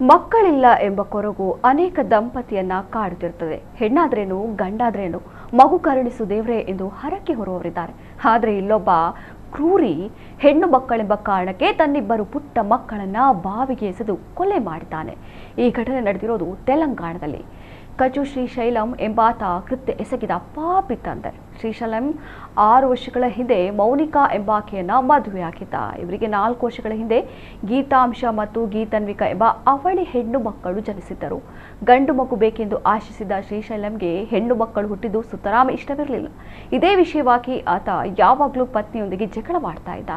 ಮಕ್ಕಳಿಲ್ಲ ಎಂಬ ಕೊರಗು ಅನೇಕ ದಂಪತಿಯನ್ನ ಕಾಡುತ್ತಿರುತ್ತದೆ. ಹೆಣ್ಣಾದ್ರೇನು ಗಂಡಾದ್ರೇನು ಮಗು ಕರುಣಿಸು ದೇವ್ರೆ ಎಂದು ಹರಕೆ ಹೊರುವವರಿದ್ದಾರೆ. ಆದರೆ ಇಲ್ಲೊಬ್ಬ ಕ್ರೂರಿ ಹೆಣ್ಣು ಮಕ್ಕಳೆಂಬ ಕಾರಣಕ್ಕೆ ತನ್ನಿಬ್ಬರು ಪುಟ್ಟ ಮಕ್ಕಳನ್ನ ಬಾವಿಗೆ ಎಸೆದು ಕೊಲೆ ಮಾಡಿದ್ದಾನೆ. ಈ ಘಟನೆ ನಡೆದಿರೋದು ತೆಲಂಗಾಣದಲ್ಲಿ. ಕಚು ಶ್ರೀಶೈಲಂ ಎಂಬಾತ ಕೃತ್ಯ ಎಸಗಿದ ಪಾಪಿ ತಂದೆ. ಶ್ರೀಶೈಲಂ 6 ವರ್ಷಗಳ ಹಿಂದೆ ಮೌನಿಕಾ ಎಂಬಾಕೆಯನ್ನ ಮದುವೆಯಾಗಿದ್ದ. ಇವರಿಗೆ 4 ವರ್ಷಗಳ ಹಿಂದೆ ಗೀತಾಂಶ ಮತ್ತು ಗೀತನ್ವಿಕಾ ಎಂಬ ಅವಳಿ ಹೆಣ್ಣು ಮಕ್ಕಳು ಜನಿಸಿದ್ದರು. ಗಂಡು ಮಗು ಬೇಕೆಂದು ಆಶಿಸಿದ ಶ್ರೀಶೈಲಂಗೆ ಹೆಣ್ಣು ಮಕ್ಕಳು ಹುಟ್ಟಿದ್ದು ಸುತರಾಮ ಇಷ್ಟವಿರಲಿಲ್ಲ. ಇದೇ ವಿಷಯವಾಗಿ ಆತ ಯಾವಾಗಲೂ ಪತ್ನಿಯೊಂದಿಗೆ ಜಗಳವಾಡ್ತಾ ಇದ್ದ.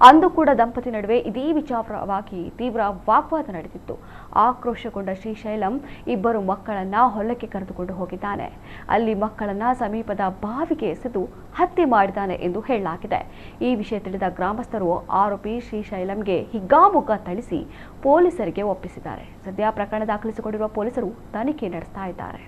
ಅಂದು ಕೂಡ ದಂಪತಿ ನಡುವೆ ಇದೇ ವಿಚಾರವಾಗಿ ತೀವ್ರ ವಾಗ್ವಾದ ನಡೆದಿತ್ತು. ಆಕ್ರೋಶಗೊಂಡ ಶ್ರೀಶೈಲಂ ಇಬ್ಬರು ಮಕ್ಕಳನ್ನ ಹೊಲಕ್ಕೆ ಕರೆದುಕೊಂಡು ಹೋಗಿದ್ದಾನೆ. ಅಲ್ಲಿ ಮಕ್ಕಳನ್ನ ಸಮೀಪದ ಬಾವಿಗೆ ಎಸೆದು ಹತ್ಯೆ ಮಾಡಿದ್ದಾನೆ ಎಂದು ಹೇಳಲಾಗಿದೆ. ಈ ವಿಷಯ ತಿಳಿದ ಗ್ರಾಮಸ್ಥರು ಆರೋಪಿ ಶ್ರೀಶೈಲಂಗೆ ಹಿಗ್ಗಾಮುಗ್ಗಾ ಥಳಿಸಿ ಪೊಲೀಸರಿಗೆ ಒಪ್ಪಿಸಿದ್ದಾರೆ. ಸದ್ಯ ಪ್ರಕರಣ ದಾಖಲಿಸಿಕೊಂಡಿರುವ ಪೊಲೀಸರು ತನಿಖೆ ನಡೆಸ್ತಾ ಇದ್ದಾರೆ.